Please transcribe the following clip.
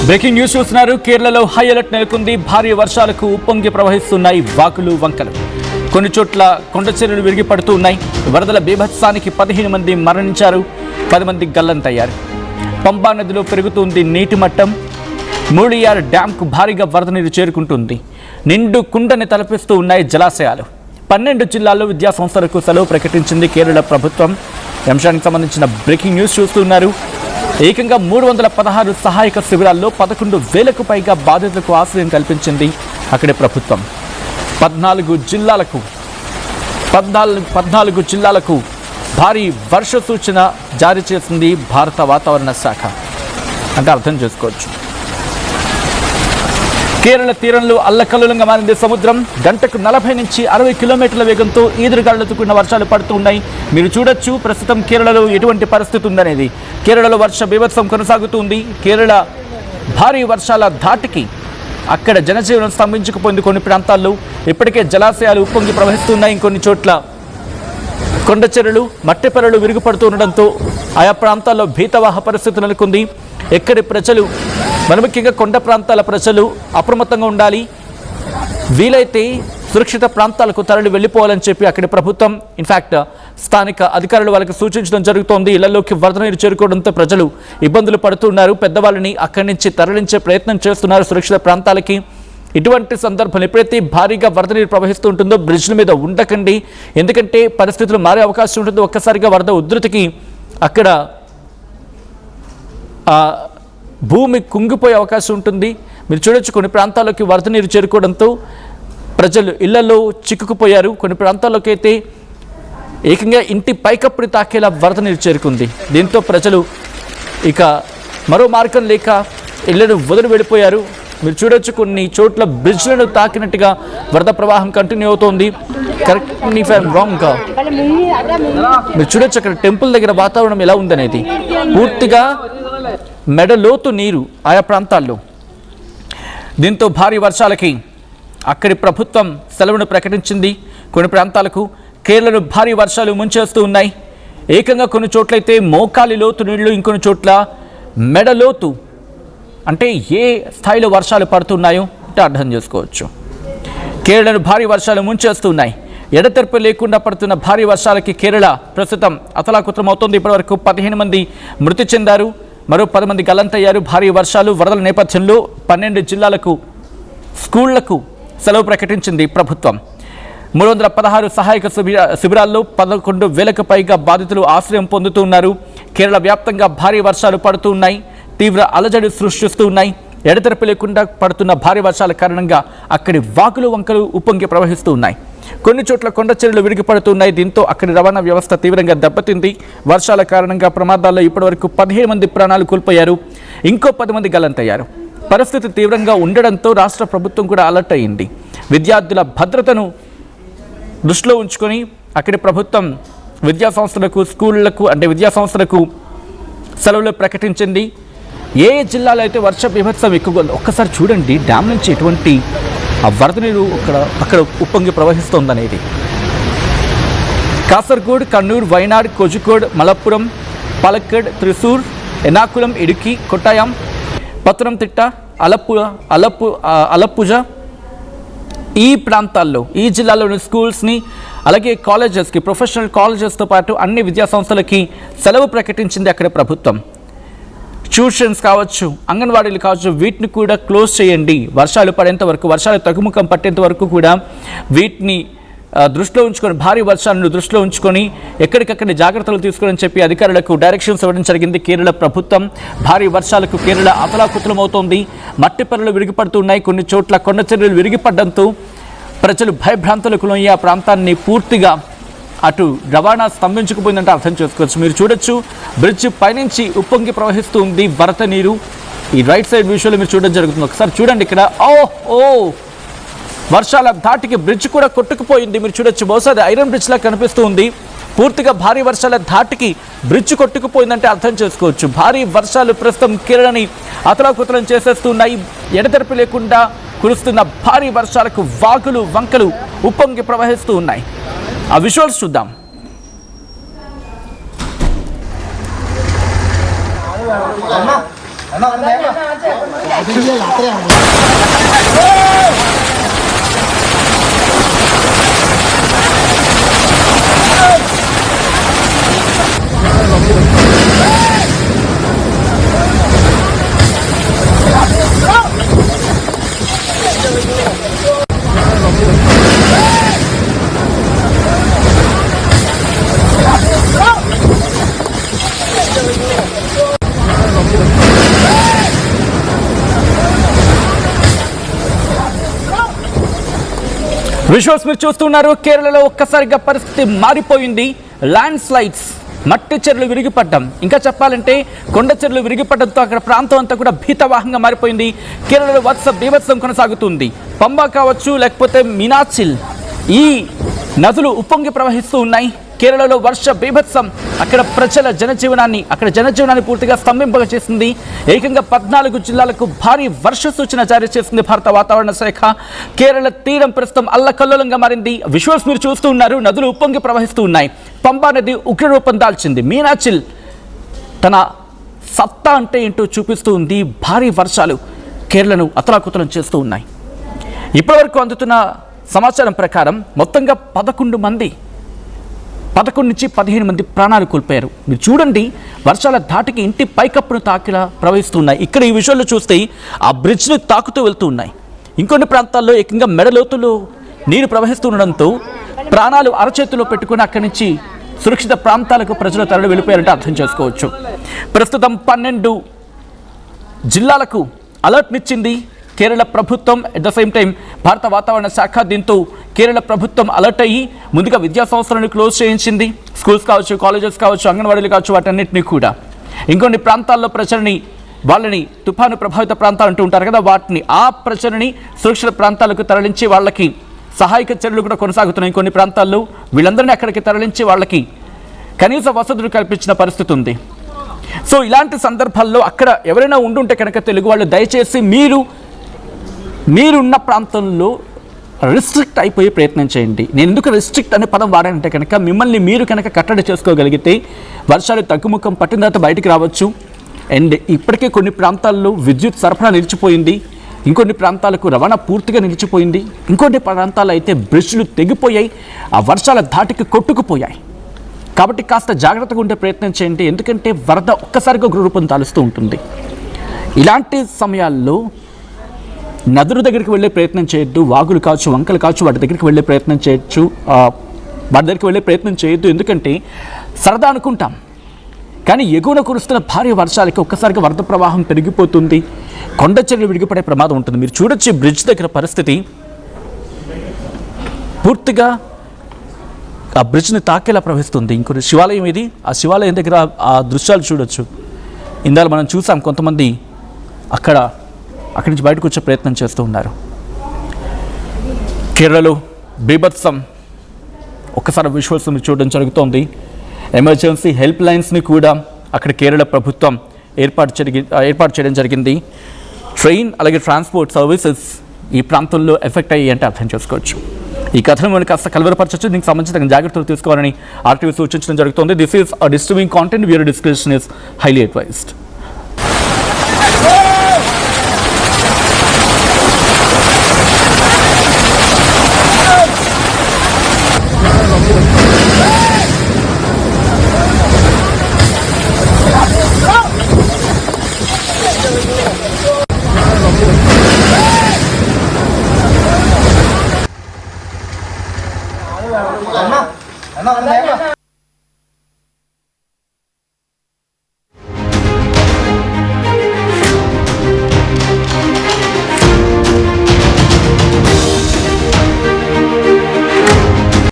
Breaking news చూస్తున్నారు. కేరళలో high alert నెలకొంది. భారీ వర్షాలకు ఉప్పొంగి ప్రవహిస్తున్నాయి వాగులు వంకలు. కొన్ని చోట్ల కొండ చర్యలు విరిగి పడుతూ ఉన్నాయి. వరదల బీభత్సానికి 15 మంది మరణించారు, 10 మంది గల్లంతయ్యారు. పంబా నదిలో పెరుగుతుంది నీటి మట్టం. మూళియార్ డ్యాంకు భారీగా వరద నీరు చేరుకుంటుంది. నిండు కుండని తలపిస్తూ ఉన్నాయి జలాశయాలు. 12 జిల్లాల్లో విద్యాసంస్థలకు సెలవు ప్రకటించింది కేరళ ప్రభుత్వం. ఈ అంశానికి సంబంధించిన బ్రేకింగ్ న్యూస్ చూస్తున్నారు. ఏకంగా 316 సహాయక శిబిరాల్లో 11,000కు పైగా బాధితులకు ఆశ్రయం కల్పించింది అక్కడి ప్రభుత్వం. 14 జిల్లాలకు భారీ వర్ష సూచన జారీ చేసింది భారత వాతావరణ శాఖ. అంటే అర్థం చేసుకోవచ్చు. కేరళ తీరంలో అల్లకల్లోలంగా మారింది సముద్రం. గంటకు 40 నుంచి 60 కిలోమీటర్ల వేగంతో ఈదురుగాళ్లతో కూడిన వర్షాలు పడుతూ ఉన్నాయి. మీరు చూడొచ్చు ప్రస్తుతం కేరళలో ఎటువంటి పరిస్థితి ఉందనేది. కేరళలో వర్ష బీభత్సం కొనసాగుతుంది. కేరళ భారీ వర్షాల ధాటికి అక్కడ జనజీవనం స్తంభించుకుపోయింది. కొన్ని ప్రాంతాల్లో ఇప్పటికే జలాశయాలు ఉప్పొంగి ప్రవహిస్తున్నాయి. ఇంకొన్ని చోట్ల కొండ చెరువులు, మట్టి పొరలు విరుగుపడుతూ ఉండడంతో ఆయా ప్రాంతాల్లో భీతవాహ పరిస్థితి నెలకొంది. ఎక్కడి ప్రజలు, మరి ముఖ్యంగా కొండ ప్రాంతాల ప్రజలు అప్రమత్తంగా ఉండాలి. వీలైతే సురక్షిత ప్రాంతాలకు తరలి వెళ్ళిపోవాలని చెప్పి అక్కడి ప్రభుత్వం, ఇన్ఫ్యాక్ట్ స్థానిక అధికారులు వాళ్ళకి సూచించడం జరుగుతోంది. ఇళ్లలోకి వరద నీరు చేరుకోవడంతో ప్రజలు ఇబ్బందులు పడుతున్నారు. పెద్దవాళ్ళని అక్కడి నుంచి తరలించే ప్రయత్నం చేస్తున్నారు సురక్షిత ప్రాంతాలకి. ఇటువంటి సందర్భాలు ఎప్పుడైతే భారీగా వరద నీరు ప్రవహిస్తూ ఉంటుందో బ్రిడ్జ్ల మీద ఉండకండి. ఎందుకంటే పరిస్థితులు మారే అవకాశం ఉంటుంది. ఒక్కసారిగా వరద ఉధృతికి అక్కడ భూమి కుంగిపోయే అవకాశం ఉంటుంది. మీరు చూడొచ్చు కొన్ని ప్రాంతాల్లోకి వరద నీరు చేరుకోవడంతో ప్రజలు ఇళ్లలో చిక్కుకుపోయారు. కొన్ని ప్రాంతాల్లోకి అయితే ఏకంగా ఇంటి పైకప్పుడు తాకేలా వరద నీరు చేరుకుంది. దీంతో ప్రజలు ఇక మరో మార్గం లేక ఇళ్లను వదిలి వెళ్ళిపోయారు. మీరు చూడొచ్చు కొన్ని చోట్ల బ్రిడ్జ్లను తాకినట్టుగా వరద ప్రవాహం కంటిన్యూ అవుతోంది. Correct if I'm wrong. మీరు చూడొచ్చు అక్కడ టెంపుల్ దగ్గర వాతావరణం ఎలా ఉందనేది. పూర్తిగా మెడలోతు నీరు ఆయా ప్రాంతాల్లో. దీంతో భారీ వర్షాలకి అక్కడి ప్రభుత్వం సెలవును ప్రకటించింది. కొన్ని ప్రాంతాలకు కేరళలో భారీ వర్షాలు ముంచేస్తూ ఉన్నాయి. ఏకంగా కొన్ని చోట్లయితే మోకాలి లోతు నీళ్లు, ఇంకొన్ని చోట్ల మెడలోతు. అంటే ఏ స్థాయిలో వర్షాలు పడుతున్నాయో అంటే అర్థం చేసుకోవచ్చు. కేరళను భారీ వర్షాలు ముంచేస్తున్నాయి. ఎడతెరపి లేకుండా పడుతున్న భారీ వర్షాలకి కేరళ ప్రస్తుతం అతలాకుతలం అవుతోంది. ఇప్పటివరకు 15 మంది మృతి చెందారు, మరో 10 మంది గల్లంతయ్యారు. భారీ వర్షాలు, వరదల నేపథ్యంలో 12 జిల్లాలకు స్కూళ్లకు సెలవు ప్రకటించింది ప్రభుత్వం. 316 సహాయక శిబిరాల్లో 11,000కు పైగా బాధితులు ఆశ్రయం పొందుతూ ఉన్నారు. కేరళ వ్యాప్తంగా భారీ వర్షాలు పడుతూ ఉన్నాయి. తీవ్ర అలజడి సృష్టిస్తూ ఉన్నాయి. ఎడతెరపి లేకుండా పడుతున్న భారీ వర్షాల కారణంగా అక్కడి వాగులు వంకలు ఉప్పొంగి ప్రవహిస్తూ ఉన్నాయి. కొన్ని చోట్ల కొండ చర్యలు విరిగిపడుతున్నాయి. దీంతో అక్కడి రవాణా వ్యవస్థ తీవ్రంగా దెబ్బతింది. వర్షాల కారణంగా ప్రమాదాల్లో ఇప్పటివరకు 15 మంది ప్రాణాలు కోల్పోయారు, ఇంకో 10 మంది గల్లంతయ్యారు. పరిస్థితి తీవ్రంగా ఉండడంతో రాష్ట్ర ప్రభుత్వం కూడా అలర్ట్ అయింది. విద్యార్థుల భద్రతను దృష్టిలో ఉంచుకొని అక్కడి ప్రభుత్వం విద్యాసంస్థలకు, స్కూళ్లకు విద్యాసంస్థలకు సెలవులు ప్రకటించింది. ఏ జిల్లాలో అయితే వర్ష బీభత్సం ఎక్కువగా ఒక్కసారి చూడండి. డ్యామ్ నుంచి ఎటువంటి ఆ వరద నీరు అక్కడ ఉప్పొంగి ప్రవహిస్తోందనేది. కాసర్గోడ్, కన్నూర్, వైనాడ్, కోజికోడ్, మలప్పురం, పాలక్కడ్, త్రిశూర్, ఎర్నాకుళం, ఇడుకి, కొట్టాయం, పత్తనంతిట్ట, అలప్పుజ ఈ ప్రాంతాల్లో, ఈ జిల్లాలోని స్కూల్స్ని, అలాగే కాలేజెస్కి, ప్రొఫెషనల్ కాలేజెస్తో పాటు అన్ని విద్యాసంస్థలకి సెలవు ప్రకటించింది అక్కడ ప్రభుత్వం. ట్యూషన్స్ కావచ్చు, అంగన్వాడీలు కావచ్చు, వీటిని కూడా క్లోజ్ చేయండి. వర్షాలు పడేంత వరకు, వర్షాలు తగ్గుముఖం పట్టేంత వరకు కూడా వీటిని దృష్టిలో ఉంచుకొని, భారీ వర్షాలను దృష్టిలో ఉంచుకొని ఎక్కడికక్కడ జాగ్రత్తలు తీసుకోవాలని చెప్పి అధికారులకు డైరెక్షన్స్ ఇవ్వడం జరిగింది కేరళ ప్రభుత్వం. భారీ వర్షాలకు కేరళ అతలాకుతలమవుతోంది. మట్టి పొరలు విరిగిపడుతున్నాయి. కొన్ని చోట్ల కొండ చర్యలు విరిగిపడడంతో ప్రజలు భయభ్రాంతులకు లోని ఆ ప్రాంతాన్ని పూర్తిగా అటు రవాణా స్తంభించుకుపోయిందంటే అర్థం చేసుకోవచ్చు. మీరు చూడొచ్చు బ్రిడ్జ్ పైనుంచి ఉప్పొంగి ప్రవహిస్తుంది వరద నీరు. ఈ రైట్ సైడ్ విషయంలో మీరు చూడడం జరుగుతుంది. ఒకసారి చూడండి ఇక్కడ. ఓ వర్షాల ధాటికి బ్రిడ్జ్ కూడా కొట్టుకుపోయింది. మీరు చూడొచ్చు, బహుశా అది ఐరన్ బ్రిడ్జ్ లా కనిపిస్తూ ఉంది. పూర్తిగా భారీ వర్షాల ధాటికి బ్రిడ్జ్ కొట్టుకుపోయిందంటే అర్థం చేసుకోవచ్చు. భారీ వర్షాలు ప్రస్తుతం కేరళని అతలాకుతలం చేసేస్తున్నాయి. ఎడతెరపి లేకుండా కురుస్తున్న భారీ వర్షాలకు వాగులు వంకలు ఉప్పొంగి ప్రవహిస్తూ ఉన్నాయి. ఆ విజువల్స్ చూద్దాం. విజువల్స్ మీరు చూస్తున్నారు. కేరళలో ఒక్కసారిగా పరిస్థితి మారిపోయింది. ల్యాండ్ స్లైడ్స్, మట్టి చెర్లు విరిగిపడ్డం, ఇంకా చెప్పాలంటే కొండ చెర్లు విరిగిపడడంతో అక్కడ ప్రాంతం అంతా కూడా భీతవాహంగా మారిపోయింది. కేరళలో బీభత్సం కొనసాగుతుంది. పంబా కావచ్చు, లేకపోతే మీనాచిల్, ఈ నదులు ఉప్పొంగి ప్రవహిస్తూ ఉన్నాయి. కేరళలో వర్ష బీభత్సం అక్కడ ప్రజల జనజీవనాన్ని పూర్తిగా స్తంభింపగా చేసింది. ఏకంగా 14 జిల్లాలకు భారీ వర్ష సూచన జారీ చేసింది భారత వాతావరణ శాఖ. కేరళ తీరం ప్రస్తుతం అల్లకల్లోలంగా మారింది. విజువల్స్ మీరు చూస్తూ ఉన్నారు. నదులు ఉప్పొంగి ప్రవహిస్తూ ఉన్నాయి. పంబా నది ఉగ్రరూపం దాల్చింది. మీనాచిల్ తన సత్తా అంటే ఏంటో చూపిస్తూ ఉంది. భారీ వర్షాలు కేరళను అతలాకుతలం చేస్తూ ఉన్నాయి. ఇప్పటివరకు అందుతున్న సమాచారం ప్రకారం మొత్తంగా 11 నుంచి 15 మంది ప్రాణాలు కోల్పోయారు. మీరు చూడండి, వర్షాల ధాటికి ఇంటి పైకప్పును తాకిలా ప్రవహిస్తున్నాయి. ఇక్కడ ఈ విషయంలో చూస్తే ఆ బ్రిడ్జ్ని తాకుతూ వెళ్తూ ఉన్నాయి. ఇంకొన్ని ప్రాంతాల్లో ఏకంగా మెడలోతులో నీరు ప్రవహిస్తుండడంతో ప్రాణాలు అరచేతిలో పెట్టుకుని అక్కడి నుంచి సురక్షిత ప్రాంతాలకు ప్రజలు తరలి వెళ్ళిపోయారంటే అర్థం చేసుకోవచ్చు. ప్రస్తుతం 12 జిల్లాలకు అలర్ట్నిచ్చింది కేరళ ప్రభుత్వం. అట్ ద సేమ్ టైం భారత వాతావరణ శాఖ దీంతో కేరళ ప్రభుత్వం అలర్ట్ అయ్యి ముందుగా విద్యా సంస్థలను క్లోజ్ చేయించింది. స్కూల్స్ కావచ్చు, కాలేజెస్ కావచ్చు, అంగన్వాడీలు కావచ్చు, వాటన్నిటినీ కూడా. ఇంకొన్ని ప్రాంతాల్లో వాళ్ళని తుఫాను ప్రభావిత ప్రాంతాలు అంటూ ఉంటారు కదా, ఆ ప్రజలని సురక్షిత ప్రాంతాలకు తరలించి వాళ్ళకి సహాయక చర్యలు కూడా కొనసాగుతున్నాయి. కొన్ని ప్రాంతాల్లో వీళ్ళందరినీ అక్కడికి తరలించి వాళ్ళకి కనీస వసతులు కల్పించిన పరిస్థితి ఉంది. సో ఇలాంటి సందర్భాల్లో అక్కడ ఎవరైనా ఉండుంటే కనుక తెలుగు వాళ్ళు దయచేసి మీరున్న ప్రాంతంలో రిస్ట్రిక్ట్ అయిపోయే ప్రయత్నం చేయండి. నేను ఎందుకు రిస్ట్రిక్ట్ అనే పదం వాడానంటే కనుక మిమ్మల్ని మీరు కనుక కట్టడి చేసుకోగలిగితే వర్షాలు తగ్గుముఖం పట్టిన తర్వాత బయటికి రావచ్చు. అండ్ ఇప్పటికే కొన్ని ప్రాంతాల్లో విద్యుత్ సరఫరా నిలిచిపోయింది. ఇంకొన్ని ప్రాంతాలకు రవాణా పూర్తిగా నిలిచిపోయింది. ఇంకొన్ని ప్రాంతాలు అయితే బ్రిడ్జ్లు తెగిపోయాయి, ఆ వర్షాల ధాటికి కొట్టుకుపోయాయి. కాబట్టి కాస్త జాగ్రత్తగా ఉండే ప్రయత్నం చేయండి. ఎందుకంటే వరద ఒక్కసారిగా రూపం దాలుస్తూ ఉంటుంది. ఇలాంటి సమయాల్లో నదుల దగ్గరికి వెళ్ళే ప్రయత్నం చేయొద్దు. వాగులు కావచ్చు, వంకలు కావచ్చు, వాటి దగ్గరికి వెళ్ళే ప్రయత్నం చేయొద్దు. ఎందుకంటే సరదా అనుకుంటాం, కానీ ఎగువన కురుస్తున్న భారీ వర్షాలకి ఒక్కసారిగా వరద ప్రవాహం పెరిగిపోతుంది. కొండ చర్యలు విడిగిపడే ప్రమాదం ఉంటుంది. మీరు చూడొచ్చు బ్రిడ్జ్ దగ్గర పరిస్థితి పూర్తిగా ఆ బ్రిడ్జ్ని తాకేలా ప్రవహిస్తుంది. ఇంకొక శివాలయం ఇది. ఆ శివాలయం దగ్గర ఆ దృశ్యాలు చూడొచ్చు. ఇందాక మనం చూసాం, కొంతమంది అక్కడి నుంచి బయటకు వచ్చే ప్రయత్నం చేస్తూ ఉన్నారు. కేరళలో బీభత్సం ఒక్కసారి విజువల్స్ చూడడం జరుగుతోంది. ఎమర్జెన్సీ హెల్ప్ లైన్స్ని కూడా అక్కడ కేరళ ప్రభుత్వం ఏర్పాటు చేయడం జరిగింది. ట్రైన్ అలాగే ట్రాన్స్పోర్ట్ సర్వీసెస్ ఈ ప్రాంతంలో ఎఫెక్ట్ అయ్యాయి అంటే అర్థం చేసుకోవచ్చు. ఈ కథను మనం కాస్త కలవరపరచవచ్చు. దీనికి సంబంధించిన జాగ్రత్తలు తీసుకోవాలని ఆర్టీవీ సూచించడం జరుగుతుంది. This is a disturbing content. Viewer description is highly advised.